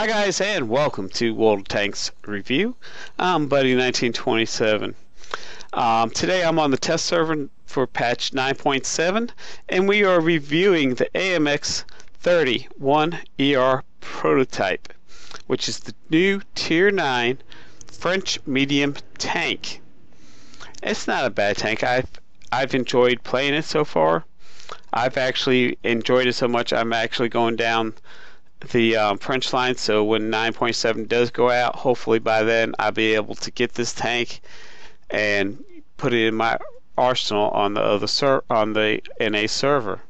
Hi guys, and welcome to World of Tanks Review. I'm Buddy1927. Today I'm on the test server for patch 9.7, and we are reviewing the AMX 30 1ER prototype, which is the new Tier 9 French medium tank. It's not a bad tank. I've enjoyed playing it so far. I've actually enjoyed it so much I'm actually going down the French line, so when 9.7 does go out, hopefully by then I'll be able to get this tank and put it in my arsenal on the NA server.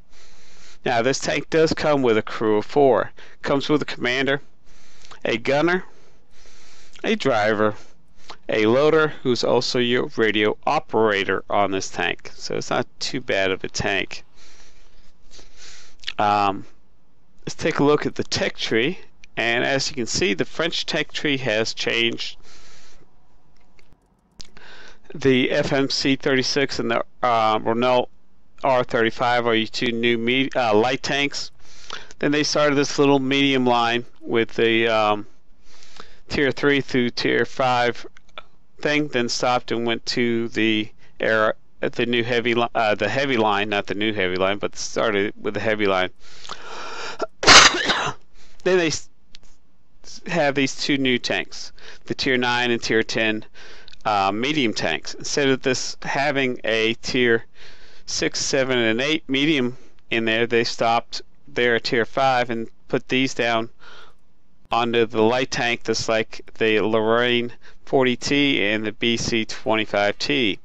Now this tank does come with a crew of 4. Comes with a commander, a gunner, a driver, a loader who's also your radio operator on this tank, so it's not too bad of a tank. Let's take a look at the tech tree, and as you can see, the French tech tree has changed. The FMC 36 and the Renault R35 are your two new light tanks. Then they started this little medium line with the tier 3 through tier 5 thing, then stopped and went to the new heavy the heavy line, not the new heavy line, but started with the heavy line. Then they have these two new tanks, the tier 9 and tier 10 medium tanks. Instead of this having a tier 6, 7, and 8 medium in there, they stopped there at tier 5 and put these down onto the light tank, just like the Lorraine 40T and the BC 25T.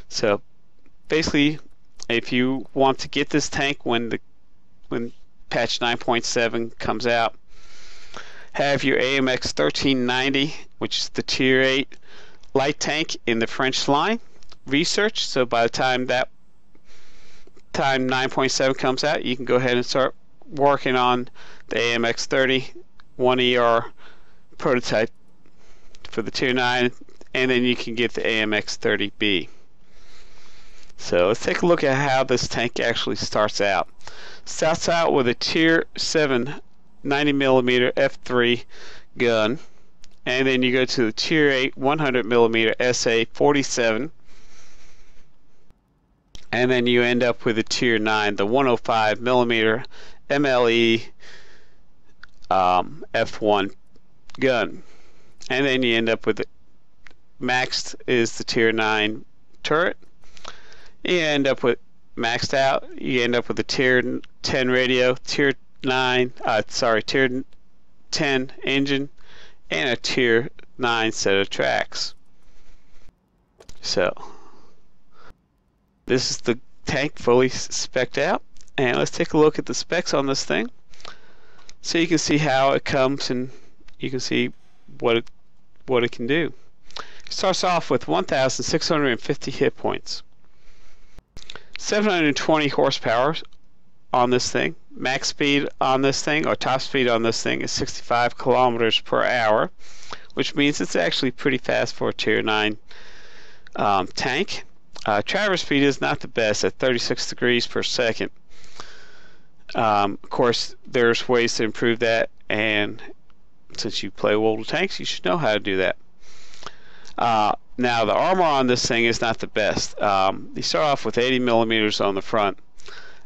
So basically, if you want to get this tank when patch 9.7 comes out, have your AMX 1390, which is the tier 8 light tank in the French line, research. So by the time 9.7 comes out, you can go ahead and start working on the AMX 30 1ER prototype for the tier 9, and then you can get the AMX 30B. So let's take a look at how this tank actually starts out. Starts out with a tier 7 90mm F3 gun, and then you go to the tier 8 100mm SA-47, and then you end up with a tier 9 the 105mm MLE F1 gun, and then you end up with maxed is the tier 9 turret. You end up with maxed out. You end up with a tier 10 radio, tier 10 engine, and a tier 9 set of tracks. So this is the tank fully spec'd out, and let's take a look at the specs on this thing, so you can see how it comes and you can see what it can do. It starts off with 1,650 hit points. 720 horsepower on this thing. Max speed on this thing, or top speed on this thing, is 65 kilometers per hour, which means it's actually pretty fast for a tier 9 tank. Traverse speed is not the best at 36 degrees per second. Of course, there's ways to improve that, and since you play World of Tanks, you should know how to do that. Now the armor on this thing is not the best. You start off with 80mm on the front,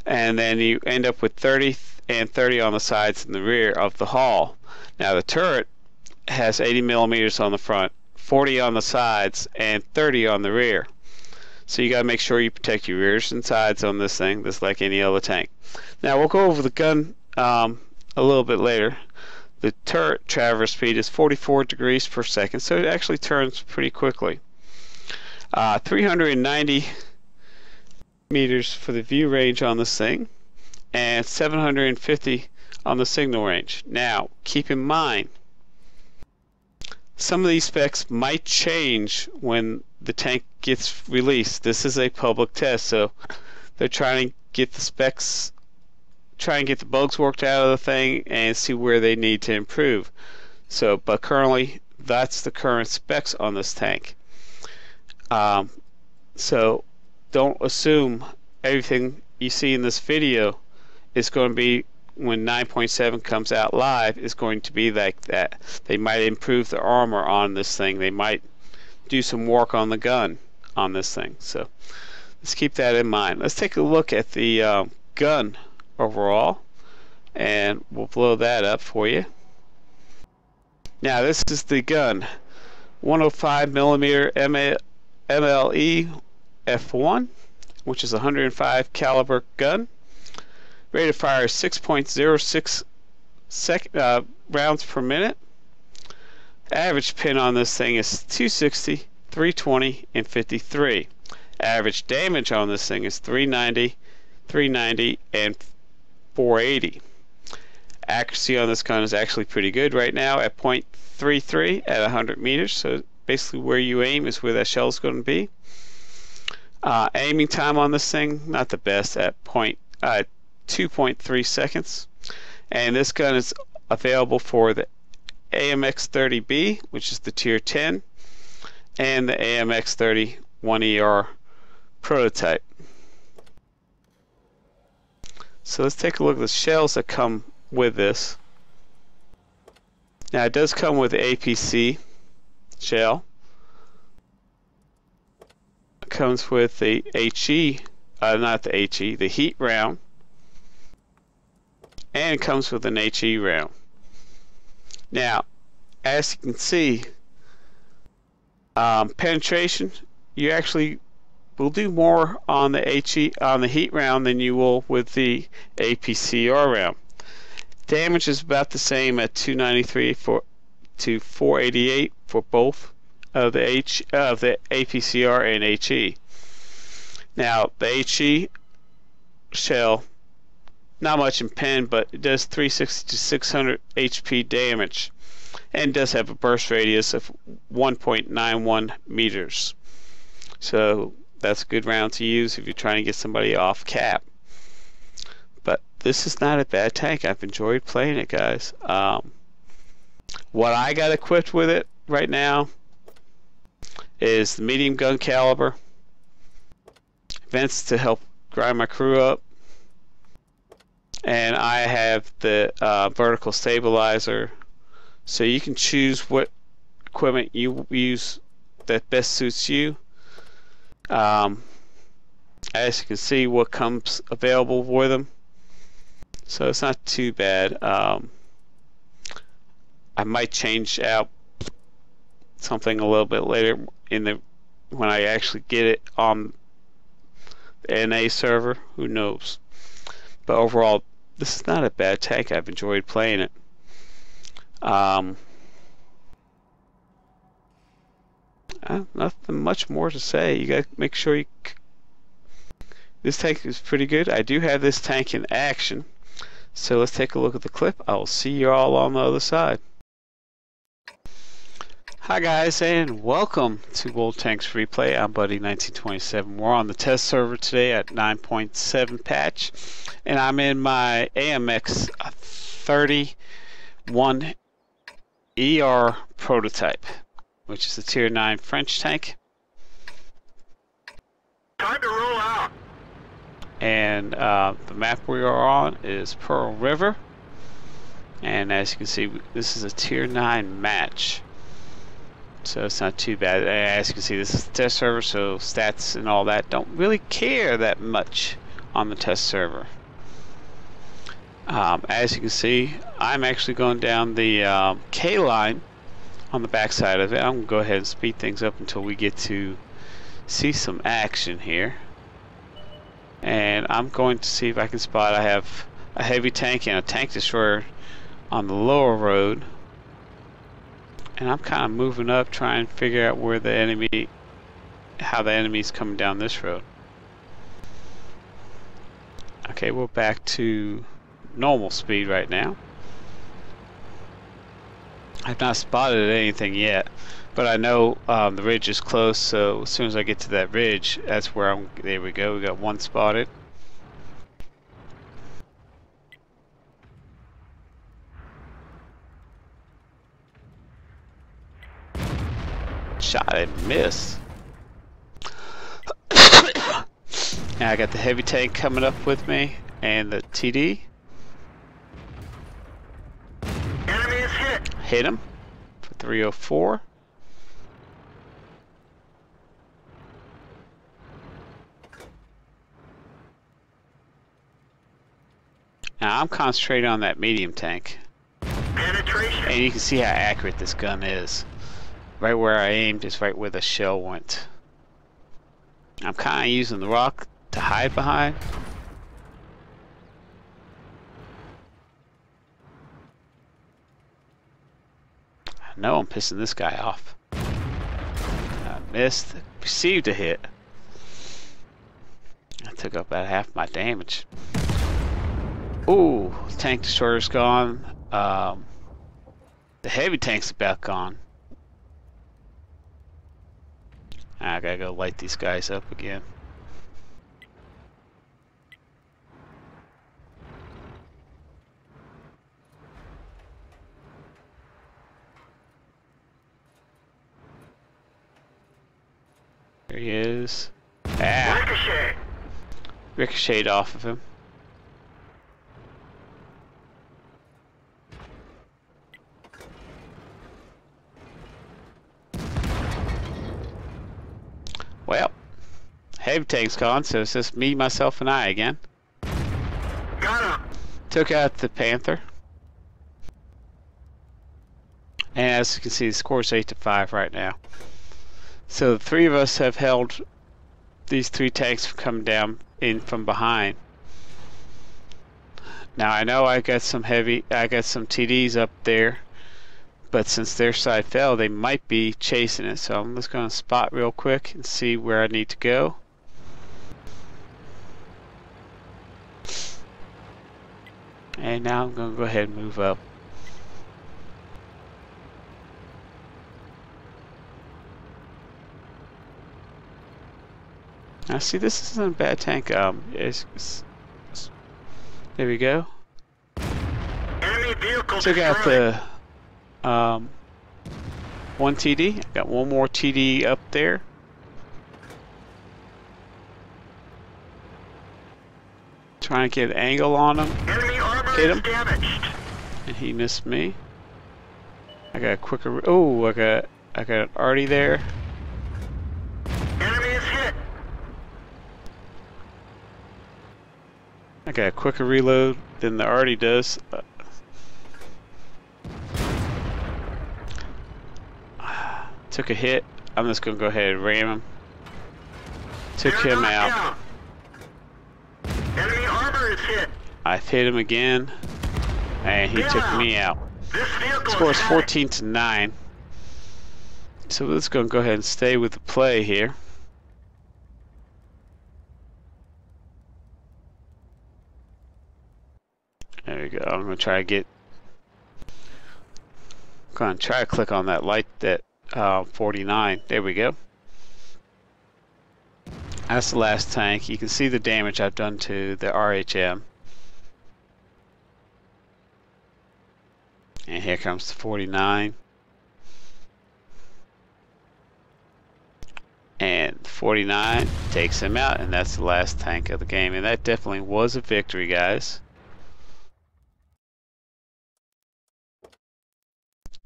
and then you end up with 30 and 30 on the sides and the rear of the hull. Now the turret has 80mm on the front, 40 on the sides, and 30 on the rear. So you got to make sure you protect your rears and sides on this thing, just like any other tank. Now we'll go over the gun a little bit later. The turret traverse speed is 44 degrees per second, so it actually turns pretty quickly. 390 meters for the view range on this thing, and 750 on the signal range. Now, keep in mind, some of these specs might change when the tank gets released. This is a public test, so they're trying to get the specs, try and get the bugs worked out of the thing and see where they need to improve. So, but currently, that's the current specs on this tank. So don't assume everything you see in this video is going to be when 9.7 comes out live is going to be like that. They might improve the armor on this thing. They might do some work on the gun on this thing. So let's keep that in mind. Let's take a look at the gun overall, and we'll blow that up for you. Now this is the gun, 105 millimeter MLE F1, which is a 105 caliber gun. Rate of fire is 6.06 rounds per minute. Average pin on this thing is 260, 320, and 53. Average damage on this thing is 390, 390, and 480. Accuracy on this gun is actually pretty good right now at 0.33 at 100 meters. So basically where you aim is where that shell is going to be. Aiming time on this thing, not the best, at 2.3 seconds. And this gun is available for the AMX-30B, which is the tier 10, and the AMX-30 1ER prototype. So let's take a look at the shells that come with this. Now it does come with the APC shell. It comes with the HE, the heat round, and it comes with an HE round. Now, as you can see, penetration, you actually will do more on the heat round than you will with the APCR round. Damage is about the same at 293 to 488 for both of the APCR and HE. Now the HE shell, not much in pen, but it does 360 to 600 HP damage, and does have a burst radius of 1.91 meters. So that's a good round to use if you're trying to get somebody off cap. But this is not a bad tank. I've enjoyed playing it, guys. What I got equipped with it right now is the medium gun caliber, vents to help grind my crew up, and I have the vertical stabilizer. So you can choose what equipment you use that best suits you. As you can see, what comes available with them, so it's not too bad. I might change out something a little bit later when I actually get it on the NA server. Who knows? But overall, this is not a bad tank. I've enjoyed playing it. Nothing much more to say. You got to make sure this tank is pretty good. I do have this tank in action, so let's take a look at the clip. I will see you all on the other side. Hi guys, and welcome to World Tanks Replay. I'm Buddy1927. We're on the test server today at 9.7 patch, and I'm in my AMX 31 ER prototype, which is a tier 9 French tank. Time to roll out. And the map we are on is Pearl River, and as you can see, this is a tier 9 match, so it's not too bad. As you can see, this is the test server, so stats and all that don't really care that much on the test server. As you can see, I'm actually going down the K line on the back side of it. I'm going to go ahead and speed things up until we get to see some action here. And I'm going to see if I can spot. I have a heavy tank and a tank destroyer on the lower road, and I'm kind of moving up, trying to figure out where the enemy, how the enemy's coming down this road. Okay, we're back to normal speed right now. I've not spotted anything yet, but I know the ridge is close, so as soon as I get to that ridge, that's where I'm. There we go, we got one spotted. Shot and miss. Now I got the heavy tank coming up with me and the TD. Hit him for 304. Now I'm concentrating on that medium tank. Penetration. And you can see how accurate this gun is. Right where I aimed is right where the shell went. I'm kind of using the rock to hide behind. I know I'm pissing this guy off. I missed. Received a hit. I took up about half my damage. Ooh, tank destroyer's gone. The heavy tank's about gone. I gotta go light these guys up again. There he is. Ah! Ricochet. Ricocheted off of him. Well, heavy tank's gone, so it's just me, myself, and I again. Got him. Took out the Panther. And as you can see, the score is 8-5 right now. So the three of us have held these three tanks from coming down in from behind. Now I know I got some TDs up there, but since their side fell, they might be chasing it. So I'm just going to spot real quick and see where I need to go. And now I'm going to go ahead and move up. Now see, this isn't a bad tank. There we go. Enemy vehicle Took out destroyed. the one TD. I got one more TD up there. Trying to get an angle on him. Enemy armor Hit is him. damaged. And he missed me. I got a quicker. Oh, I got an arty there. Enemy is hit. I got a quicker reload than the arty does. Took a hit. I'm just gonna go ahead and ram him. Took They're him knocked out. down. Enemy armor is hit. I hit him again, and he took me out. This vehicle Score is is static. 14-9. So let's go ahead and stay with the play here. There we go. I'm gonna try to click on that light, that 49. There we go. That's the last tank. You can see the damage I've done to the RHM. And here comes the 49. And 49 takes him out, and that's the last tank of the game. And that definitely was a victory, guys.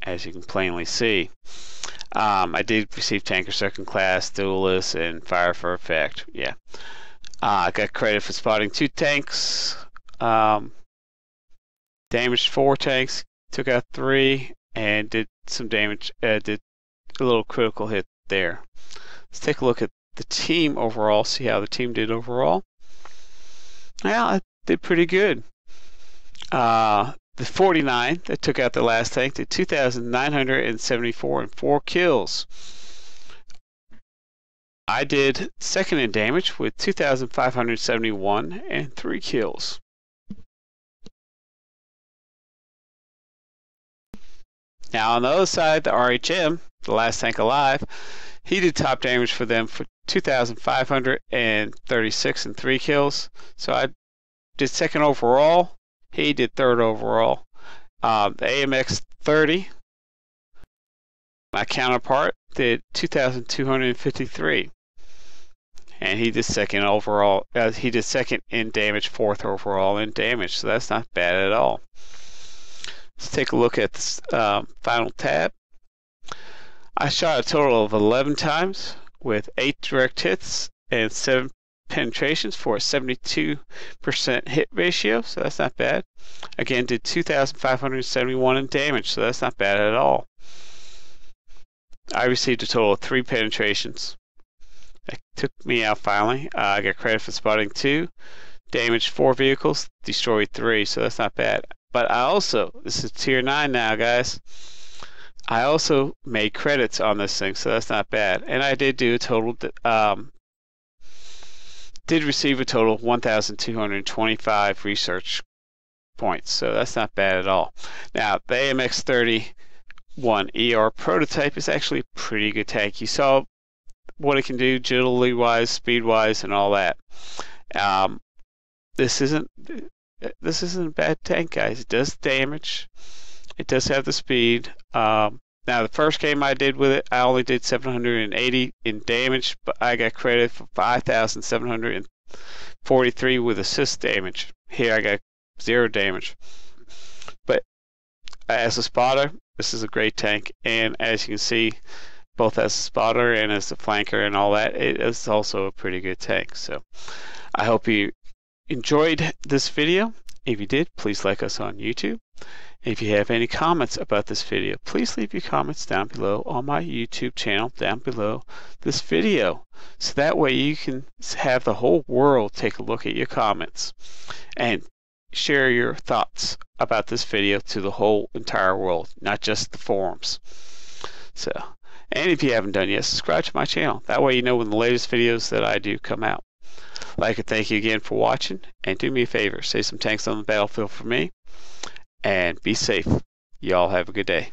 As you can plainly see. I did receive Tanker Second Class, Duelist, and Fire for Effect. Yeah. I got credit for spotting 2 tanks. Damaged 4 tanks. Took out 3. And did some damage. Did a little critical hit there. Let's take a look at the team overall. See how the team did overall. Well, I did pretty good. The 49 that took out the last tank did 2,974 and 4 kills. I did second in damage with 2,571 and 3 kills. Now on the other side, the RHM, the last tank alive, he did top damage for them for 2,536 and 3 kills. So I did second overall. He did third overall. The AMX 30, my counterpart, did 2,253. And he did second overall. He did second in damage, fourth overall in damage. So that's not bad at all. Let's take a look at this final tab. I shot a total of 11 times with 8 direct hits and 7 penetrations for a 72% hit ratio, so that's not bad. Again, did 2,571 in damage, so that's not bad at all. I received a total of 3 penetrations. That took me out finally. I got credit for spotting 2, damaged 4 vehicles, destroyed 3, so that's not bad. But I also, this is tier 9 now, guys. I also made credits on this thing, so that's not bad. And I did do a total, did receive a total of 1,225 research points, so that's not bad at all. Now, the AMX-31ER prototype is actually a pretty good tank. You saw what it can do agility-wise, speed-wise, and all that. This isn't a bad tank, guys. It does damage. It does have the speed. Now, the first game I did with it, I only did 780 in damage, but I got credit for 5,743 with assist damage. Here I got 0 damage. But as a spotter, this is a great tank, and as you can see, both as a spotter and as a flanker and all that, it is also a pretty good tank. So I hope you enjoyed this video. If you did, please like us on YouTube. If you have any comments about this video, please leave your comments down below on my YouTube channel down below this video. So that way you can have the whole world take a look at your comments and share your thoughts about this video to the whole entire world, not just the forums. So, and if you haven't done yet, subscribe to my channel. That way you know when the latest videos that I do come out. I'd like to thank you again for watching, and do me a favor, save some tanks on the battlefield for me, and be safe. Y'all have a good day.